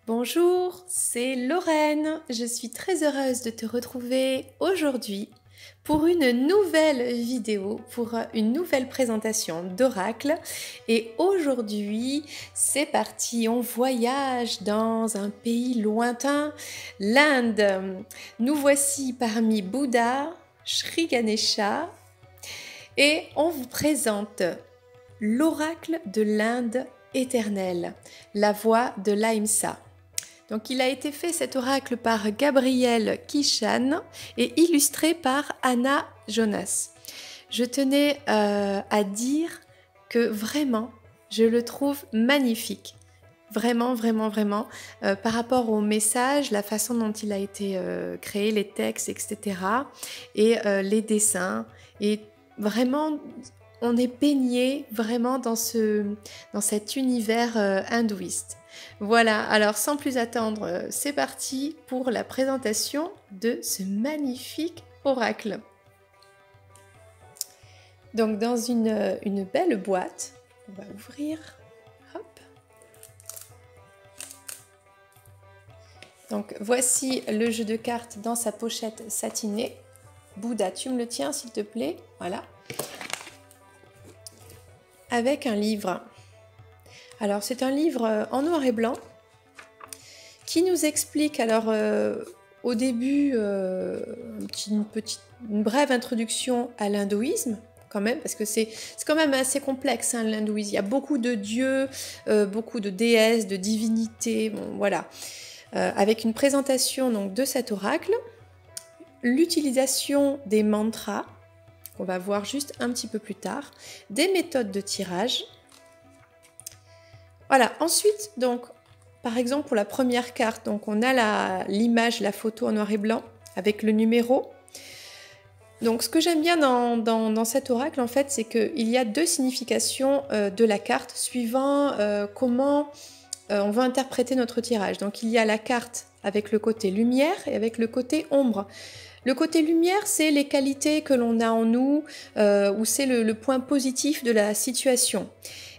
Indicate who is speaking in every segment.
Speaker 1: Bonjour, c'est Lorraine. Je suis très heureuse de te retrouver aujourd'hui pour une nouvelle vidéo, pour une nouvelle présentation d'Oracle. Et aujourd'hui, c'est parti, on voyage dans un pays lointain, l'Inde. Nous voici parmi Bouddha, Sri Ganesha, et on vous présente l'Oracle de l'Inde éternelle, la voix de l'Ahimsa. Donc il a été fait cet oracle par Gabriel Kishan et illustré par Anna Jonas. Je tenais à dire que vraiment, je le trouve magnifique. Vraiment, vraiment, vraiment, par rapport au message, la façon dont il a été créé, les textes, etc. Et les dessins. Et vraiment, on est baigné vraiment dans cet univers hindouiste. Voilà, alors sans plus attendre, c'est parti pour la présentation de ce magnifique oracle. Donc dans une belle boîte, on va ouvrir, hop. Donc voici le jeu de cartes dans sa pochette satinée. Bouddha, tu me le tiens s'il te plaît, voilà. Avec un livre. Alors c'est un livre en noir et blanc qui nous explique, alors au début, une brève introduction à l'hindouisme, quand même, parce que c'est quand même assez complexe, hein, l'hindouisme. Il y a beaucoup de dieux, beaucoup de déesses, de divinités, bon, voilà. Avec une présentation donc, de cet oracle, l'utilisation des mantras, qu'on va voir juste un petit peu plus tard, des méthodes de tirage. Voilà, ensuite, donc, par exemple, pour la première carte, donc on a l'image, la photo en noir et blanc avec le numéro. Donc ce que j'aime bien dans cet oracle, en fait, c'est qu'il y a deux significations de la carte suivant comment on va interpréter notre tirage. Donc il y a la carte avec le côté lumière et avec le côté ombre. Le côté lumière, c'est les qualités que l'on a en nous, ou c'est le point positif de la situation.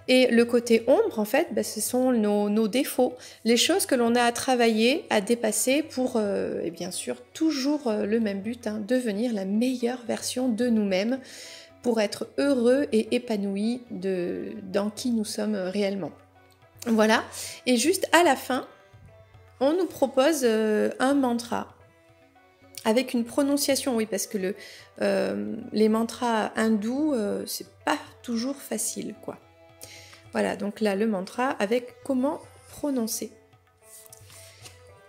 Speaker 1: Et le côté ombre, en fait, ce sont nos défauts, les choses que l'on a à travailler, à dépasser pour, et bien sûr, toujours le même but, hein, devenir la meilleure version de nous-mêmes pour être heureux et épanoui dans qui nous sommes réellement. Voilà, et juste à la fin, on nous propose un mantra avec une prononciation, oui, parce que les mantras hindous, c'est pas toujours facile, quoi. Voilà, donc là, le mantra avec comment prononcer.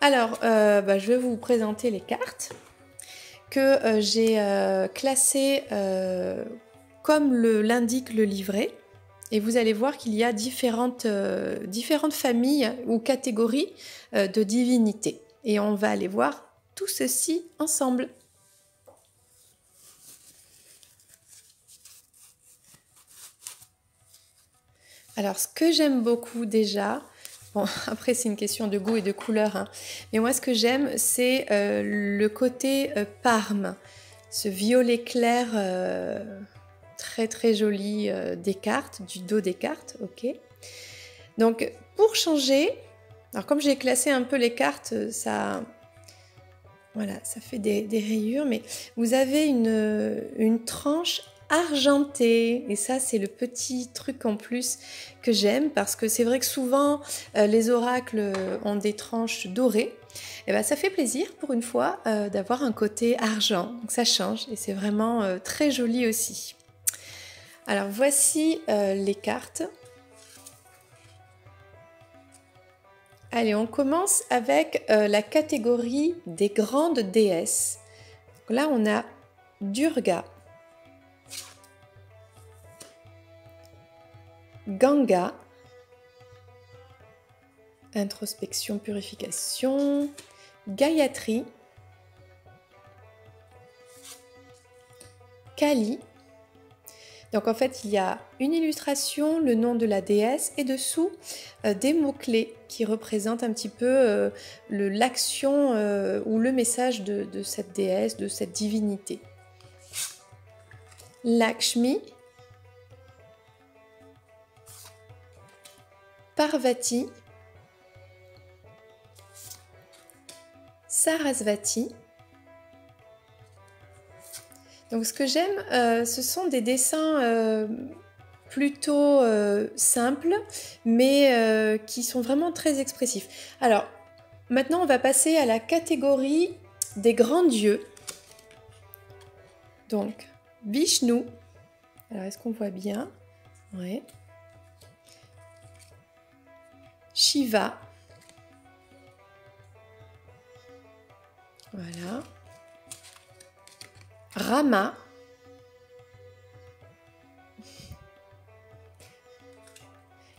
Speaker 1: Alors, je vais vous présenter les cartes que j'ai classées comme l'indique le livret. Et vous allez voir qu'il y a différentes familles ou catégories de divinités. Et on va aller voir tout ceci ensemble. Alors, ce que j'aime beaucoup déjà, bon, après c'est une question de goût et de couleur, hein, mais moi ce que j'aime, c'est le côté parme, ce violet clair très très joli des cartes, du dos des cartes, ok. Donc, pour changer, alors comme j'ai classé un peu les cartes, voilà, ça fait des rayures, mais vous avez une tranche argentée, et ça c'est le petit truc en plus que j'aime, parce que c'est vrai que souvent les oracles ont des tranches dorées, et ben ça fait plaisir pour une fois d'avoir un côté argent, donc ça change et c'est vraiment très joli aussi. Alors voici les cartes. Allez, on commence avec la catégorie des grandes déesses. Donc là, on a Durga, Ganga, introspection, purification, Gayatri, Kali. Donc en fait, il y a une illustration, le nom de la déesse et dessous des mots-clés qui représentent un petit peu l'action ou le message de cette déesse, de cette divinité. Lakshmi, Parvati, Sarasvati. Donc ce que j'aime, ce sont des dessins plutôt simples, mais qui sont vraiment très expressifs. Alors, maintenant on va passer à la catégorie des grands dieux. Donc, Vishnu. Alors, est-ce qu'on voit bien? Ouais. Shiva. Voilà. Rama.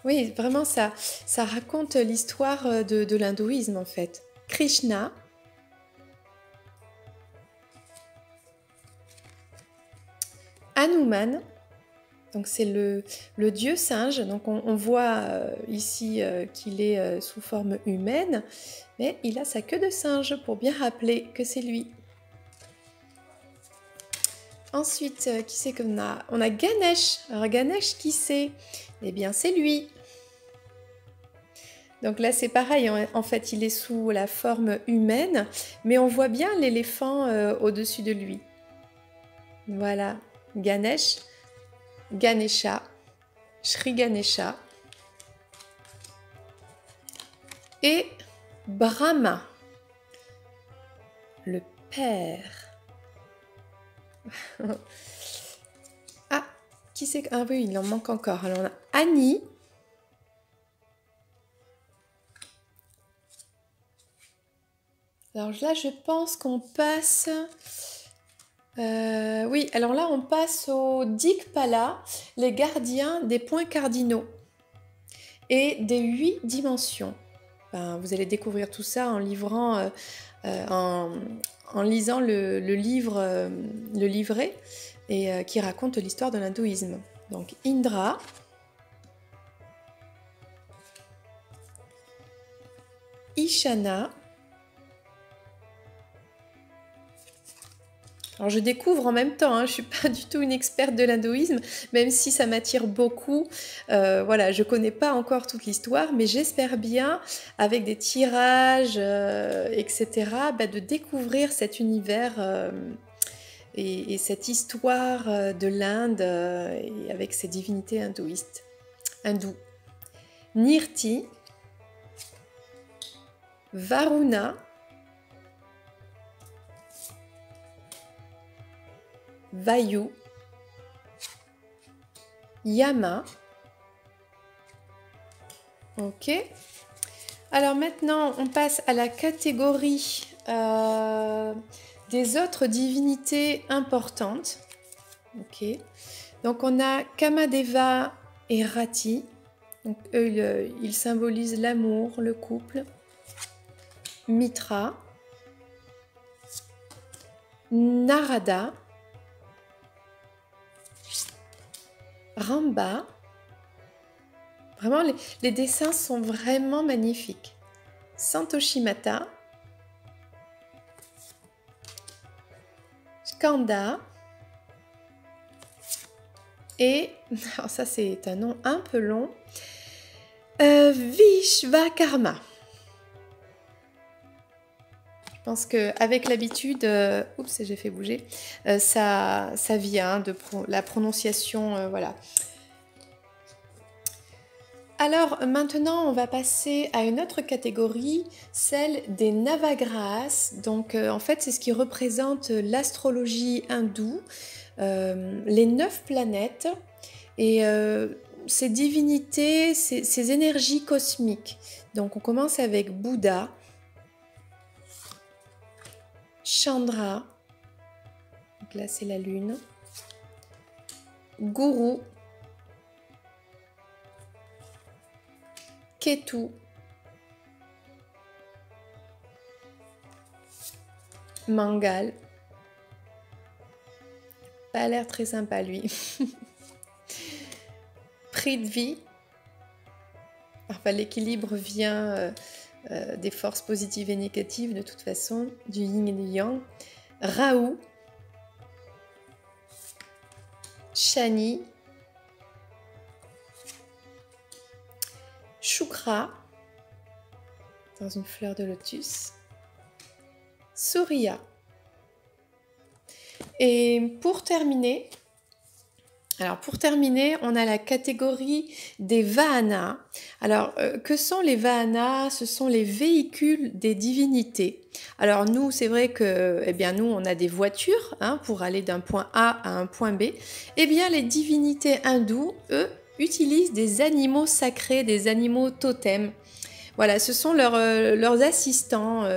Speaker 1: Oui, vraiment, ça raconte l'histoire de l'hindouisme, en fait. Krishna. Hanuman. Donc, c'est le dieu singe. Donc, on voit ici qu'il est sous forme humaine, mais il a sa queue de singe pour bien rappeler que c'est lui. Ensuite, qui c'est qu'on a? On a Ganesh. Alors Ganesh, qui c'est? Eh bien, c'est lui. Donc là, c'est pareil. En fait, il est sous la forme humaine, mais on voit bien l'éléphant au-dessus de lui. Voilà. Ganesh, Ganesha, Shri Ganesha. Et Brahma, le père. Ah, qui c'est? Ah oui, il en manque encore. Alors on a Annie. Alors là, je pense qu'on passe... oui, alors là, on passe au Dikpala, les gardiens des points cardinaux et des 8 dimensions. Ben, vous allez découvrir tout ça en livrant, en lisant le livre, le livret et qui raconte l'histoire de l'hindouisme. Donc Indra, Ishana. Alors je découvre en même temps, hein, je ne suis pas du tout une experte de l'hindouisme, même si ça m'attire beaucoup. Voilà, je ne connais pas encore toute l'histoire, mais j'espère bien, avec des tirages, etc., de découvrir cet univers et cette histoire de l'Inde et avec ses divinités hindoues. Nirti, Varuna, Vayu, Yama. Ok. Alors maintenant, on passe à la catégorie des autres divinités importantes. Ok. Donc on a Kamadeva et Rati. Donc eux, ils symbolisent l'amour, le couple. Mitra, Narada, Ramba. Vraiment, les dessins sont vraiment magnifiques. Santoshimata, Skanda et, alors ça c'est un nom un peu long, Vishvakarma. Je pense qu'avec l'habitude, oups, j'ai fait bouger, ça vient de la prononciation, voilà. Alors maintenant, on va passer à une autre catégorie, celle des Navagrahas. Donc en fait, c'est ce qui représente l'astrologie hindoue, les 9 planètes et ces divinités, ces énergies cosmiques. Donc on commence avec Bouddha, Chandra, donc là c'est la lune, Guru, Ketu, Mangal, pas l'air très sympa lui, Prithvi, enfin l'équilibre vient des forces positives et négatives de toute façon, du yin et du yang, Rahu, Shani, Shukra, dans une fleur de lotus, Surya. Et pour terminer, on a la catégorie des Vahanas. Alors, que sont les Vahanas? Ce sont les véhicules des divinités. Alors nous, c'est vrai que, eh bien, nous, on a des voitures hein, pour aller d'un point A à un point B. Eh bien, les divinités hindoues, eux, utilisent des animaux sacrés, des animaux totems. Voilà, ce sont leurs assistants,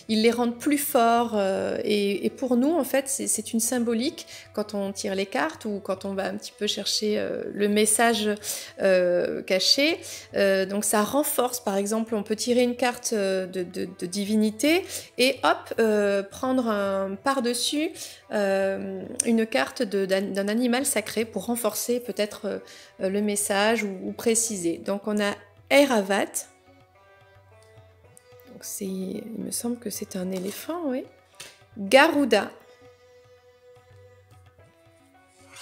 Speaker 1: ils les rendent plus forts et pour nous, en fait, c'est une symbolique quand on tire les cartes ou quand on va un petit peu chercher le message caché. Donc ça renforce, par exemple, on peut tirer une carte de divinité et hop, prendre par-dessus une carte d'un animal sacré pour renforcer peut-être le message ou préciser. Donc on a Airavat. Il me semble que c'est un éléphant, oui. Garuda.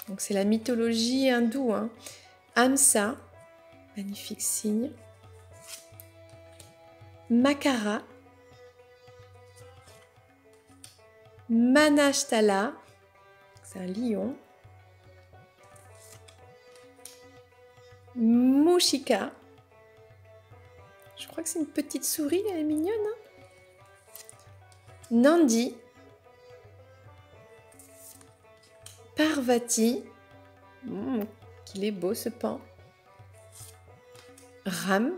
Speaker 1: Donc c'est la mythologie hindoue. Hein. Hamsa, magnifique signe. Makara. Manashtala, c'est un lion. Mushika. Je crois que c'est une petite souris, elle est mignonne. Hein. Nandi. Parvati. Qu'il est beau ce pan. Ram.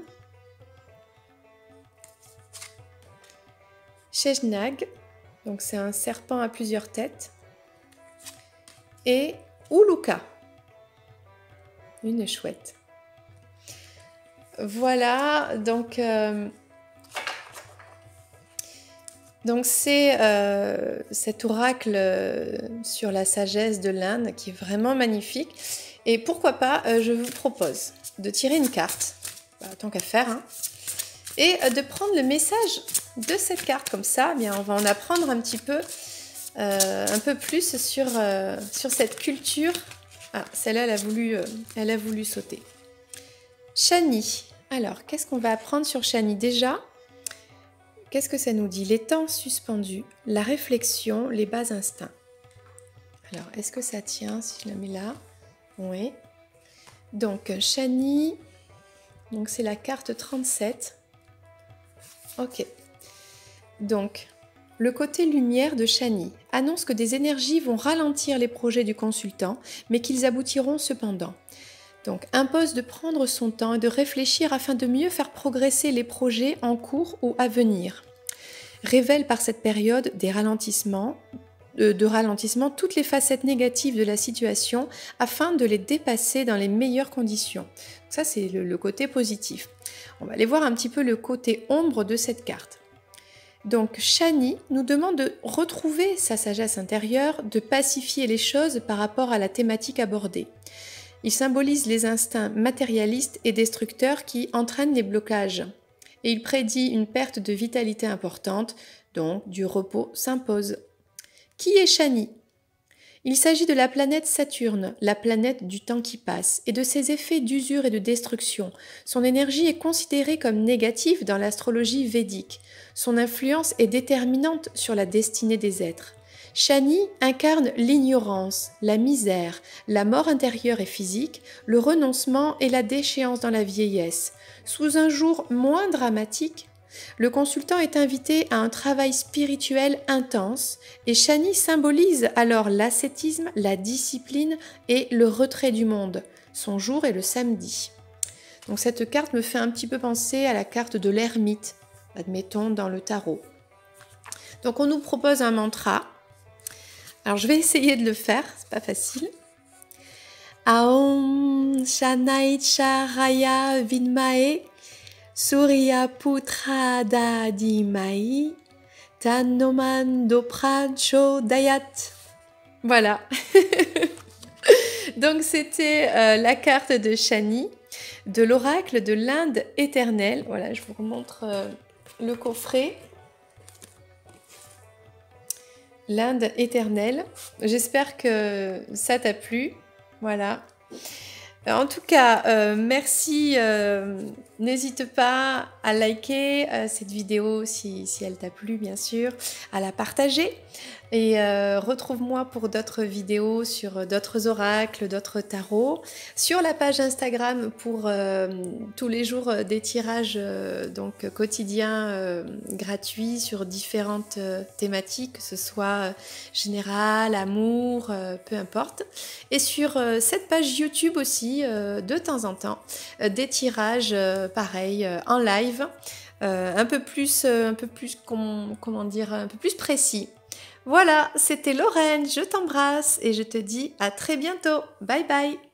Speaker 1: Sheshnag. Donc c'est un serpent à plusieurs têtes. Et Uluka. Une chouette. Voilà, donc c'est cet oracle sur la sagesse de l'Inde qui est vraiment magnifique. Et pourquoi pas, je vous propose de tirer une carte, tant qu'à faire, hein, et de prendre le message de cette carte. Comme ça, eh bien, on va en apprendre un petit peu, un peu plus sur cette culture. Ah, celle-là, elle a voulu sauter. Shani. Alors, qu'est-ce qu'on va apprendre sur Shani? Déjà, qu'est-ce que ça nous dit? Les temps suspendus, la réflexion, les bas instincts. Alors, est-ce que ça tient si je la mets là? Oui. Donc, Shani, donc c'est la carte 37. Ok. Donc, le côté lumière de Shani annonce que des énergies vont ralentir les projets du consultant, mais qu'ils aboutiront cependant. Donc, impose de prendre son temps et de réfléchir afin de mieux faire progresser les projets en cours ou à venir. Révèle par cette période des ralentissements, toutes les facettes négatives de la situation afin de les dépasser dans les meilleures conditions. Ça, c'est le côté positif. On va aller voir un petit peu le côté ombre de cette carte. Donc, Shani nous demande de retrouver sa sagesse intérieure, de pacifier les choses par rapport à la thématique abordée. Il symbolise les instincts matérialistes et destructeurs qui entraînent les blocages. Et il prédit une perte de vitalité importante, donc du repos s'impose. Qui est Shani? Il s'agit de la planète Saturne, la planète du temps qui passe, et de ses effets d'usure et de destruction. Son énergie est considérée comme négative dans l'astrologie védique. Son influence est déterminante sur la destinée des êtres. Shani incarne l'ignorance, la misère, la mort intérieure et physique, le renoncement et la déchéance dans la vieillesse. Sous un jour moins dramatique, le consultant est invité à un travail spirituel intense et Shani symbolise alors l'ascétisme, la discipline et le retrait du monde. Son jour est le samedi. Donc cette carte me fait un petit peu penser à la carte de l'ermite, admettons dans le tarot. Donc on nous propose un mantra. Alors je vais essayer de le faire, c'est pas facile. Aum Shanaicharaya Vinmae Surya Putra Dadimai Tanoman Doprancho Dayat. Voilà. Donc c'était la carte de Shani, de l'oracle de l'Inde éternelle. Voilà, je vous remontre le coffret. L'Inde éternelle. J'espère que ça t'a plu. Voilà. En tout cas, merci N'hésite pas à liker cette vidéo si elle t'a plu, bien sûr, à la partager. Et retrouve-moi pour d'autres vidéos sur d'autres oracles, d'autres tarots. Sur la page Instagram pour tous les jours des tirages donc quotidiens gratuits sur différentes thématiques, que ce soit général, amour, peu importe. Et sur cette page YouTube aussi, de temps en temps, des tirages pareil en live, un peu plus comment dire, un peu plus précis. Voilà, c'était Lorraine, je t'embrasse et je te dis à très bientôt. Bye bye!